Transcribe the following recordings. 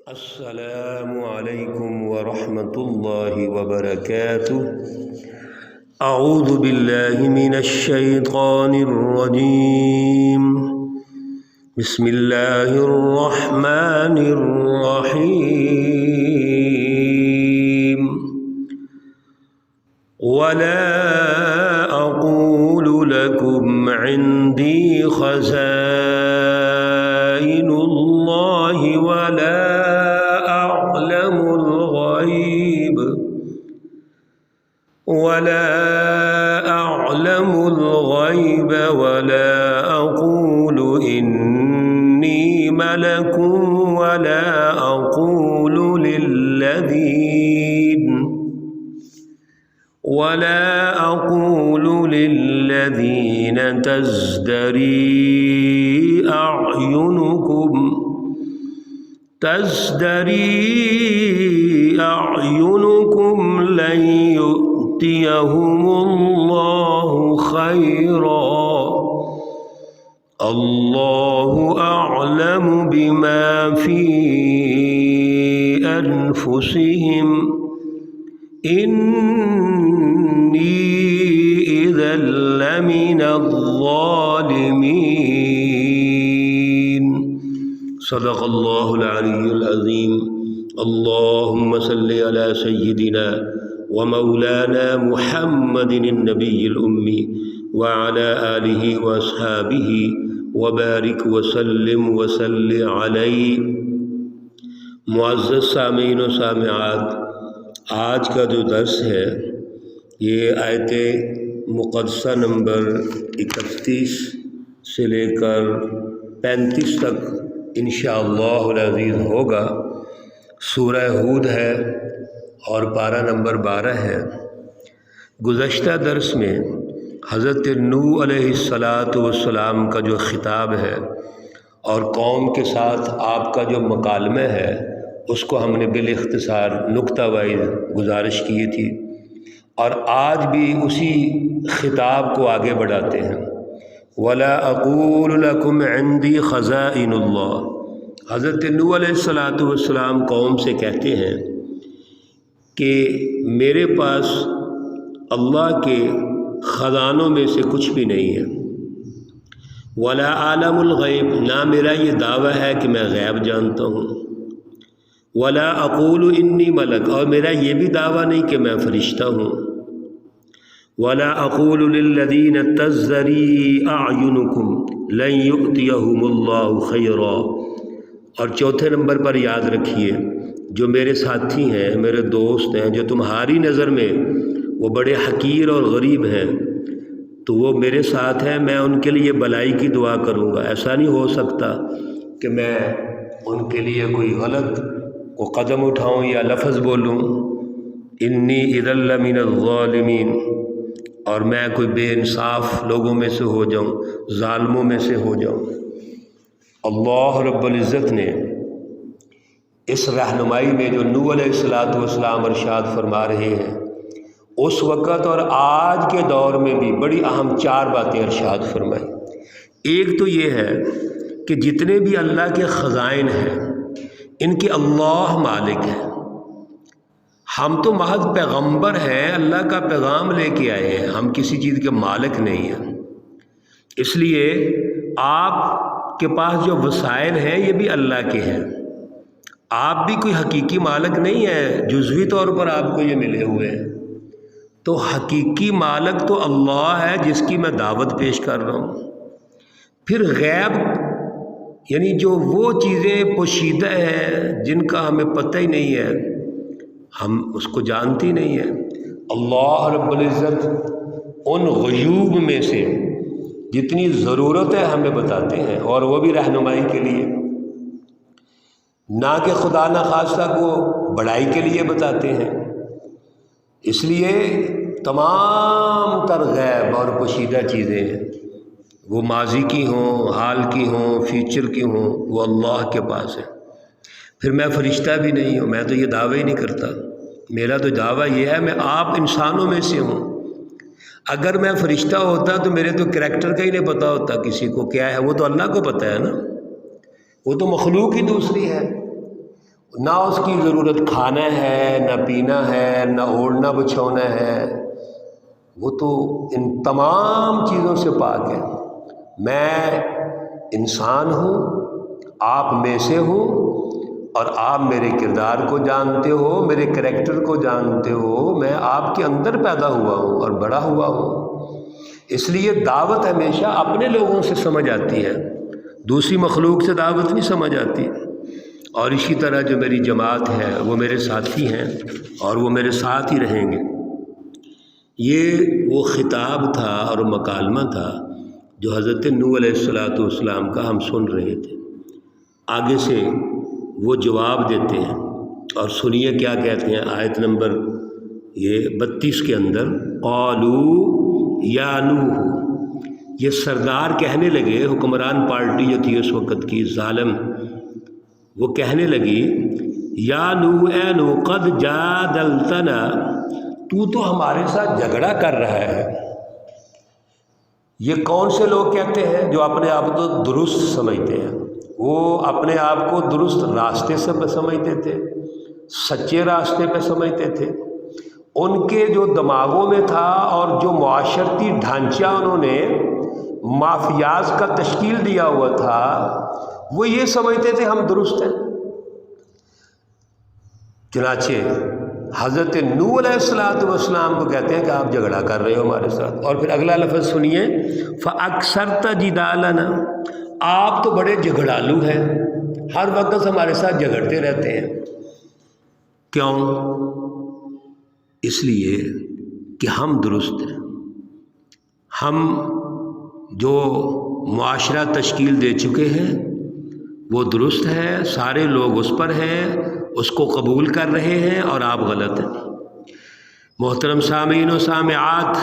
السلام علیکم ورحمۃ اللہ وبرکاتہ۔ اعوذ باللہ من الشیطان الرجیم، بسم اللہ الرحمن الرحیم۔ ولا اقول لکم عندی خزائن اللہ ولا أعلم الغيب ولا أقول إني ملك ولا أقول للذين تزدري أعينكم لن يؤتيهم الله خيرا، الله أعلم بما في أنفسهم إني إذا لمن الظالمين۔ صدق اللہ العلی العظیم۔ اللہم صلی علی سیدنا ومولانا محمد النبی الأمی وعلى آلہ واصحابہ وبارک وسلم وصلی علیہ۔ معزز سامعین و سامعات، آج کا جو درس ہے یہ آیت مقدسہ نمبر 31 سے لے کر 35 تک انشاءاللہ العزیز ہوگا۔ سورہ ہود ہے اور پارہ نمبر 12 ہے۔ گزشتہ درس میں حضرت نوح علیہ السلام کا جو خطاب ہے اور قوم کے ساتھ آپ کا جو مکالمہ ہے اس کو ہم نے بالاختصار نکتہ وائز گزارش کی تھی، اور آج بھی اسی خطاب کو آگے بڑھاتے ہیں۔ وَلَا أَقُولُ لَكُمْ عِنْدِي خَزَائِنُ اللَّهِ۔ حضرت نوح علیہ السلام قوم سے کہتے ہیں کہ میرے پاس اللہ کے خزانوں میں سے کچھ بھی نہیں ہے۔ وَلَا أَعْلَمُ الْغَيْبَ، نہ میرا یہ دعویٰ ہے کہ میں غیب جانتا ہوں۔ وَلَا أَقُولُ إِنِّي مَلَكٌ، اور میرا یہ بھی دعویٰ نہیں کہ میں فرشتہ ہوں۔ وَلَا أَقُولُ لِلَّذِينَ تَزْدَرِي أَعْيُنُكُمْ لَن يُؤْتِيَهُمُ اللَّهُ خَيْرًا، اور چوتھے نمبر پر یاد رکھیے، جو میرے ساتھی ہیں، میرے دوست ہیں، جو تمہاری نظر میں وہ بڑے حقیر اور غریب ہیں، تو وہ میرے ساتھ ہیں، میں ان کے لیے بلائی کی دعا کروں گا۔ ایسا نہیں ہو سکتا کہ میں ان کے لیے کوئی غلط کو قدم اٹھاؤں یا لفظ بولوں، انی اذا لمن الظالمین، اور میں کوئی بے انصاف لوگوں میں سے ہو جاؤں، ظالموں میں سے ہو جاؤں۔ اللہ رب العزت نے اس رہنمائی میں جو نوح علیہ السلام ارشاد فرما رہے ہیں، اس وقت اور آج کے دور میں بھی بڑی اہم 4 باتیں ارشاد فرمائی۔ ایک تو یہ ہے کہ جتنے بھی اللہ کے خزائن ہیں ان کے اللہ مالک ہیں، ہم تو محض پیغمبر ہیں، اللہ کا پیغام لے کے آئے ہیں، ہم کسی چیز کے مالک نہیں ہیں۔ اس لیے آپ کے پاس جو وسائل ہیں یہ بھی اللہ کے ہیں، آپ بھی کوئی حقیقی مالک نہیں ہیں، جزوی طور پر آپ کو یہ ملے ہوئے ہیں۔ تو حقیقی مالک تو اللہ ہے جس کی میں دعوت پیش کر رہا ہوں۔ پھر غیب یعنی جو وہ چیزیں پوشیدہ ہیں جن کا ہمیں پتہ ہی نہیں ہے، ہم اس کو جانتی نہیں ہیں۔ اللہ رب العزت ان غیوب میں سے جتنی ضرورت ہے ہمیں بتاتے ہیں، اور وہ بھی رہنمائی کے لیے، نہ کہ خدا نخواستہ کو بڑائی کے لیے بتاتے ہیں۔ اس لیے تمام تر غیب اور پوشیدہ چیزیں وہ ماضی کی ہوں، حال کی ہوں، فیوچر کی ہوں، وہ اللہ کے پاس ہے۔ پھر میں فرشتہ بھی نہیں ہوں، میں تو یہ دعویٰ ہی نہیں کرتا۔ میرا تو دعویٰ یہ ہے میں آپ انسانوں میں سے ہوں۔ اگر میں فرشتہ ہوتا تو میرے تو کریکٹر کا ہی نہیں پتہ ہوتا کسی کو کیا ہے، وہ تو اللہ کو پتہ ہے نا، وہ تو مخلوق ہی دوسری ہے۔ نہ اس کی ضرورت کھانا ہے، نہ پینا ہے، نہ اوڑھنا بچھونا ہے، وہ تو ان تمام چیزوں سے پاک ہے۔ میں انسان ہوں، آپ میں سے ہوں، اور آپ میرے کردار کو جانتے ہو، میرے کریکٹر کو جانتے ہو، میں آپ کے اندر پیدا ہوا ہوں اور بڑا ہوا ہوں۔ اس لیے دعوت ہمیشہ اپنے لوگوں سے سمجھ آتی ہے، دوسری مخلوق سے دعوت نہیں سمجھ آتی۔ اور اسی طرح جو میری جماعت ہے وہ میرے ساتھی ہیں اور وہ میرے ساتھ ہی رہیں گے۔ یہ وہ خطاب تھا اور مکالمہ تھا جو حضرت نوح علیہ السلام کا ہم سن رہے تھے۔ آگے سے وہ جواب دیتے ہیں، اور سنیے کیا کہتے ہیں آیت نمبر 32 کے اندر، قالوا یا نوح، یہ سردار کہنے لگے، حکمران پارٹی جو تھی اس وقت کی ظالم، وہ کہنے لگی یا نوح، اے نوح، قد جادلتنا، تو ہمارے ساتھ جھگڑا کر رہا ہے۔ یہ کون سے لوگ کہتے ہیں؟ جو اپنے آپ کو درست سمجھتے ہیں، وہ اپنے آپ کو درست راستے سے سمجھتے تھے، سچے راستے پہ سمجھتے تھے۔ ان کے جو دماغوں میں تھا اور جو معاشرتی ڈھانچہ انہوں نے مافیاز کا تشکیل دیا ہوا تھا، وہ یہ سمجھتے تھے ہم درست ہیں۔ چنانچہ حضرت نوح علیہ السلام کو کہتے ہیں کہ آپ جھگڑا کر رہے ہو ہمارے ساتھ۔ اور پھر اگلا لفظ سنیے، فَأَكْثَرْتَ جِدَالَنَا، آپ تو بڑے جھگڑالو ہیں، ہر وقت ہمارے ساتھ جھگڑتے رہتے ہیں۔ کیوں؟ اس لیے کہ ہم درست ہیں، ہم جو معاشرہ تشکیل دے چکے ہیں وہ درست ہے، سارے لوگ اس پر ہیں، اس کو قبول کر رہے ہیں، اور آپ غلط ہیں۔ محترم سامعین و سامعات،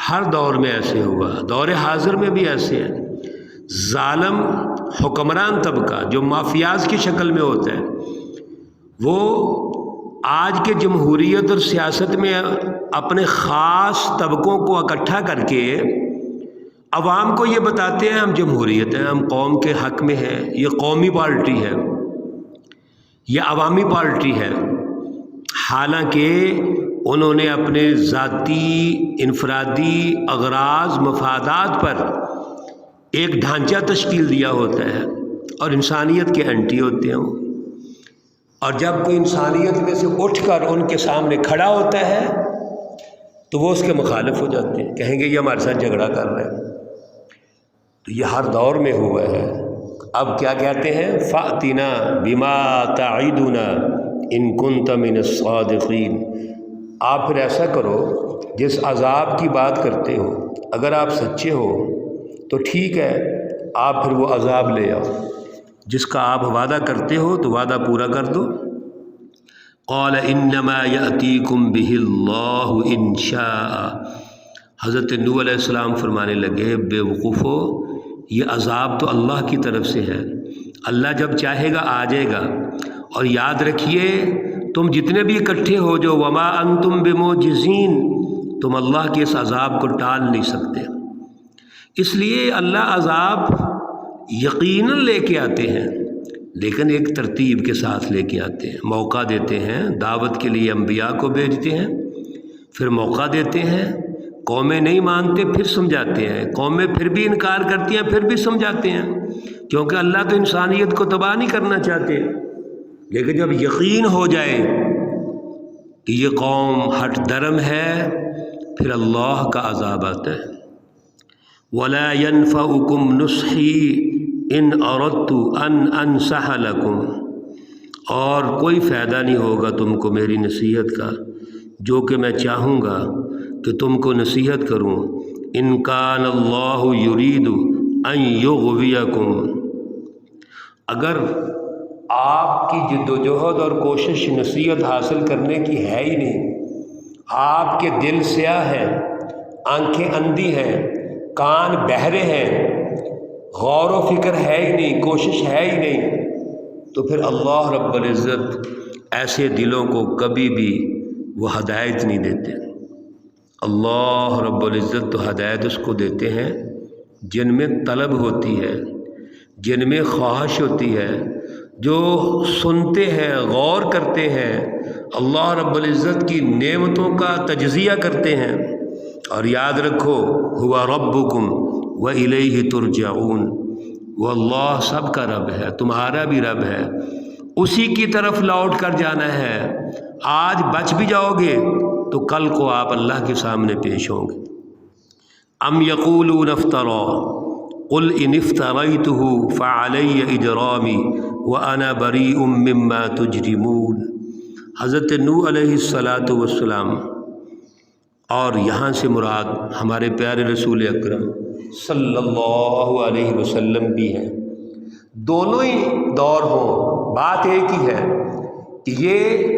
ہر دور میں ایسے ہوا، دور حاضر میں بھی ایسے ہیں۔ ظالم حکمران طبقہ جو مافیاز کی شکل میں ہوتا ہے، وہ آج کے جمہوریت اور سیاست میں اپنے خاص طبقوں کو اکٹھا کر کے عوام کو یہ بتاتے ہیں ہم جمہوریت ہیں، ہم قوم کے حق میں ہیں، یہ قومی پارٹی ہے، یہ عوامی پارٹی ہے۔ حالانکہ انہوں نے اپنے ذاتی انفرادی اغراض مفادات پر ایک ڈھانچہ تشکیل دیا ہوتا ہے، اور انسانیت کے اینٹی ہوتے ہیں وہ۔ اور جب کوئی انسانیت میں سے اٹھ کر ان کے سامنے کھڑا ہوتا ہے تو وہ اس کے مخالف ہو جاتے ہیں، کہیں گے یہ ہمارے ساتھ جھگڑا کر رہے ہیں۔ تو یہ ہر دور میں ہوا ہے۔ اب کیا کہتے ہیں؟ فَأْتِنَا بِمَا تَعِدُنَا إِن كُنْتَ مِنَ الصَّادِقِينَ، آپ پھر ایسا کرو، جس عذاب کی بات کرتے ہو، اگر آپ سچے ہو تو ٹھیک ہے، آپ پھر وہ عذاب لے آؤ، جس کا آپ وعدہ کرتے ہو تو وعدہ پورا کر دو۔ قال انما یأتیکم بہ اللہ ان شاء، حضرت نوح علیہ السلام فرمانے لگے، بے وقوفو، یہ عذاب تو اللہ کی طرف سے ہے، اللہ جب چاہے گا آ جائے گا۔ اور یاد رکھیے، تم جتنے بھی اکٹھے ہو جو، وما انتم بمعجزین، تم اللہ کے اس عذاب کو ٹال نہیں سکتے۔ اس لیے اللہ عذاب یقیناً لے کے آتے ہیں، لیکن ایک ترتیب کے ساتھ لے کے آتے ہیں، موقع دیتے ہیں، دعوت کے لیے انبیاء کو بھیجتے ہیں، پھر موقع دیتے ہیں، قومیں نہیں مانتے پھر سمجھاتے ہیں، قومیں پھر بھی انکار کرتی ہیں پھر بھی سمجھاتے ہیں، کیونکہ اللہ تو انسانیت کو تباہ نہیں کرنا چاہتے۔ لیکن جب یقین ہو جائے کہ یہ قوم ہٹ درم ہے، پھر اللہ کا عذاب آتا ہے۔ وَلَا يَنْفَعُكُمْ نُصْحِي إِنْ أَرَدْتُ أَنْ أَنْصَحَ لَكُمْ، اور کوئی فائدہ نہیں ہوگا تم کو میری نصیحت کا، جو کہ میں چاہوں گا کہ تم کو نصیحت کروں۔ إِنْ كَانَ اللَّهُ يُرِيدُ أَنْ يُغْوِيَكُمْ، اگر آپ کی جد و جہد اور کوشش نصیحت حاصل کرنے کی ہے ہی نہیں، آپ کے دل سیاہ ہیں، آنکھیں اندھی ہیں، کان بہرے ہیں، غور و فکر ہے ہی نہیں، کوشش ہے ہی نہیں، تو پھر اللہ رب العزت ایسے دلوں کو کبھی بھی وہ ہدایت نہیں دیتے۔ اللہ رب العزت تو ہدایت اس کو دیتے ہیں جن میں طلب ہوتی ہے، جن میں خواہش ہوتی ہے، جو سنتے ہیں، غور کرتے ہیں، اللہ رب العزت کی نعمتوں کا تجزیہ کرتے ہیں، اور یاد رکھو ہوا ربکم وإلیہ ترجعون، وہ اللہ سب کا رب ہے، تمہارا بھی رب ہے، اسی کی طرف لوٹ کر جانا ہے۔ آج بچ بھی جاؤ گے تو کل کو آپ اللہ کے سامنے پیش ہوں گے۔ ام یقولون افترا قل ان افتریتہ فعلی اجرامی وانا بریء مما تجرمون۔ حضرت نوح علیہ السلام اور یہاں سے مراد ہمارے پیارے رسول اکرم صلی اللہ علیہ وسلم بھی ہیں۔ دونوں ہی دور ہوں، بات ایک ہی ہے کہ یہ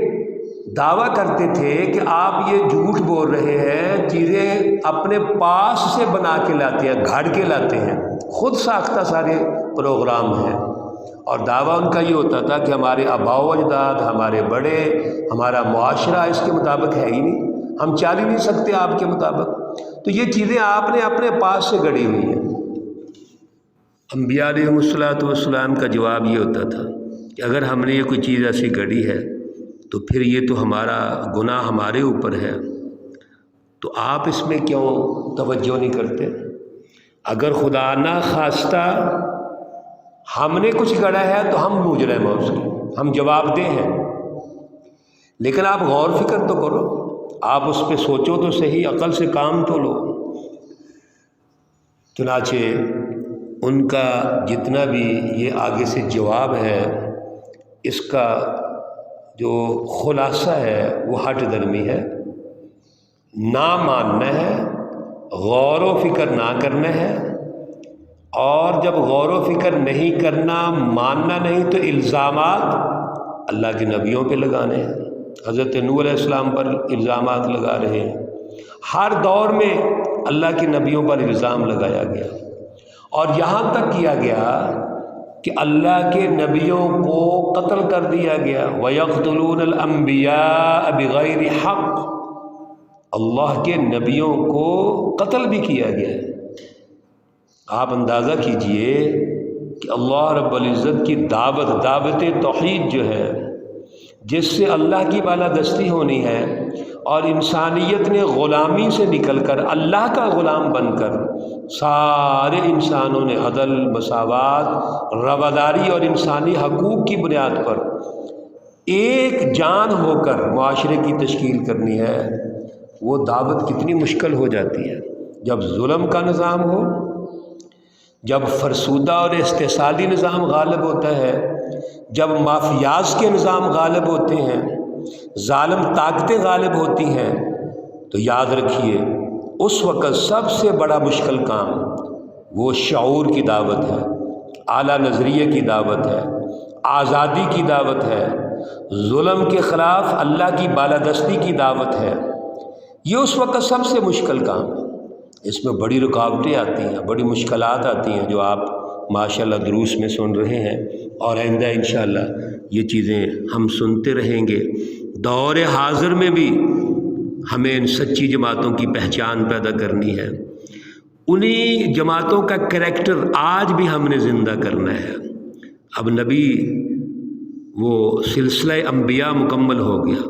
دعویٰ کرتے تھے کہ آپ یہ جھوٹ بول رہے ہیں، چیزیں اپنے پاس سے بنا کے لاتے ہیں، گھڑ کے لاتے ہیں، خود ساختہ سارے پروگرام ہیں، اور دعویٰ ان کا یہ ہوتا تھا کہ ہمارے آباء و اجداد، ہمارے بڑے، ہمارا معاشرہ اس کے مطابق ہے ہی نہیں، ہم چل ہی نہیں سکتے آپ کے مطابق، تو یہ چیزیں آپ نے اپنے پاس سے گڑھی ہوئی ہیں۔ انبیاء علیہ السلام کا جواب یہ ہوتا تھا کہ اگر ہم نے یہ کوئی چیز ایسی گڑھی ہے تو پھر یہ تو ہمارا گناہ ہمارے اوپر ہے، تو آپ اس میں کیوں توجہ نہیں کرتے؟ اگر خدا نہ خواستہ ہم نے کچھ گڑھا ہے تو ہم مجرم ہیں، اس کے ہم جواب دہ ہیں، لیکن آپ غور فکر تو کرو، آپ اس پہ سوچو تو صحیح، عقل سے کام تو لو۔ چنانچہ ان کا جتنا بھی یہ آگے سے جواب ہے، اس کا جو خلاصہ ہے وہ ہٹ درمی ہے، نہ ماننا ہے، غور و فکر نہ کرنا ہے، اور جب غور و فکر نہیں کرنا، ماننا نہیں، تو الزامات اللہ کے نبیوں پہ لگانے ہیں۔ حضرت نوح علیہ السلام پر الزامات لگا رہے ہیں، ہر دور میں اللہ کے نبیوں پر الزام لگایا گیا، اور یہاں تک کیا گیا کہ اللہ کے نبیوں کو قتل کر دیا گیا۔ وَيَقْتُلُونَ الْأَنْبِيَاءَ بِغَيْرِ حَقٍّ، اللہ کے نبیوں کو قتل بھی کیا گیا۔ آپ اندازہ کیجئے کہ اللہ رب العزت کی دعوت توحید جو ہے، جس سے اللہ کی بالادستی ہونی ہے، اور انسانیت نے غلامی سے نکل کر اللہ کا غلام بن کر سارے انسانوں نے عدل، مساوات، رواداری اور انسانی حقوق کی بنیاد پر ایک جان ہو کر معاشرے کی تشکیل کرنی ہے، وہ دعوت کتنی مشکل ہو جاتی ہے جب ظلم کا نظام ہو، جب فرسودہ اور استحصالی نظام غالب ہوتا ہے، جب مافیاز کے نظام غالب ہوتے ہیں، ظالم طاقتیں غالب ہوتی ہیں، تو یاد رکھیے اس وقت سب سے بڑا مشکل کام وہ شعور کی دعوت ہے، اعلیٰ نظریے کی دعوت ہے، آزادی کی دعوت ہے، ظلم کے خلاف اللہ کی بالادستی کی دعوت ہے۔ یہ اس وقت سب سے مشکل کام ہے، اس میں بڑی رکاوٹیں آتی ہیں، بڑی مشکلات آتی ہیں، جو آپ ماشاءاللہ دروس میں سن رہے ہیں، اور آئندہ انشاءاللہ یہ چیزیں ہم سنتے رہیں گے۔ دور حاضر میں بھی ہمیں ان سچی جماعتوں کی پہچان پیدا کرنی ہے، انہی جماعتوں کا کریکٹر آج بھی ہم نے زندہ کرنا ہے۔ اب نبی وہ سلسلہ انبیاء مکمل ہو گیا،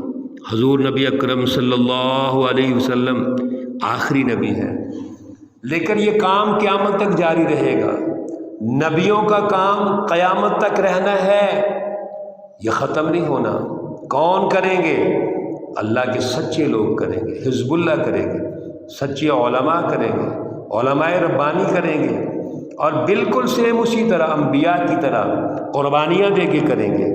حضور نبی اکرم صلی اللہ علیہ وسلم آخری نبی ہے، لیکن یہ کام قیامت تک جاری رہے گا۔ نبیوں کا کام قیامت تک رہنا ہے، یہ ختم نہیں ہونا۔ کون کریں گے؟ اللہ کے سچے لوگ کریں گے، حزب اللہ کریں گے، سچے علماء کریں گے، علماء ربانی کریں گے، اور بالکل سیم اسی طرح انبیاء کی طرح قربانیاں دے کے کریں گے۔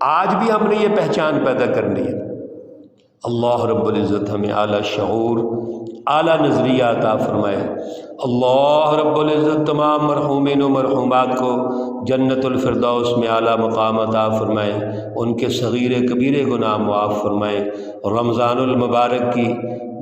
آج بھی ہم نے یہ پہچان پیدا کرنی ہے۔ اللہ رب العزت ہمیں اعلیٰ شعور، اعلیٰ نظریہ عطا فرمائے۔ اللہ رب العزت تمام مرحومین و مرحومات کو جنت الفردوس میں اعلیٰ مقام عطا فرمائے، ان کے صغیر کبیر گناہ معاف فرمائے، رمضان المبارک کی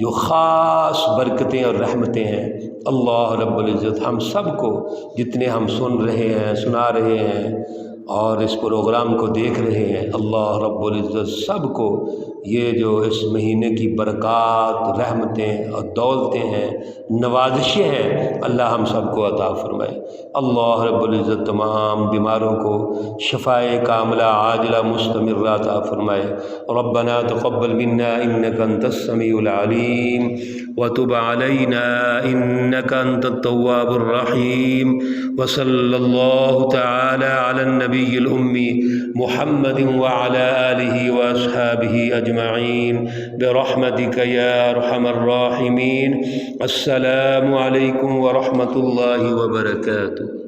جو خاص برکتیں اور رحمتیں ہیں، اللہ رب العزت ہم سب کو، جتنے ہم سن رہے ہیں، سنا رہے ہیں، اور اس پروگرام کو دیکھ رہے ہیں، اللہ رب العزت سب کو یہ جو اس مہینے کی برکات، رحمتیں اور دولتیں ہیں، نوازشیں ہیں، اللہ ہم سب کو عطا فرمائے۔ اللہ رب العزت تمام بیماروں کو شفائے کاملہ عاجلہ مستمرہ عطا فرمائے۔ ربنا تقبل منا انک انت السمیع العلیم وتب علینا انک انت التواب الرحیم، وصلی اللہ تعالی علی النبی الامی محمد وعلی آلہ واصحابہ اجمعین برحمتک یا ارحم الراحمین۔ السلام علیکم ورحمۃ اللہ وبرکاتہ۔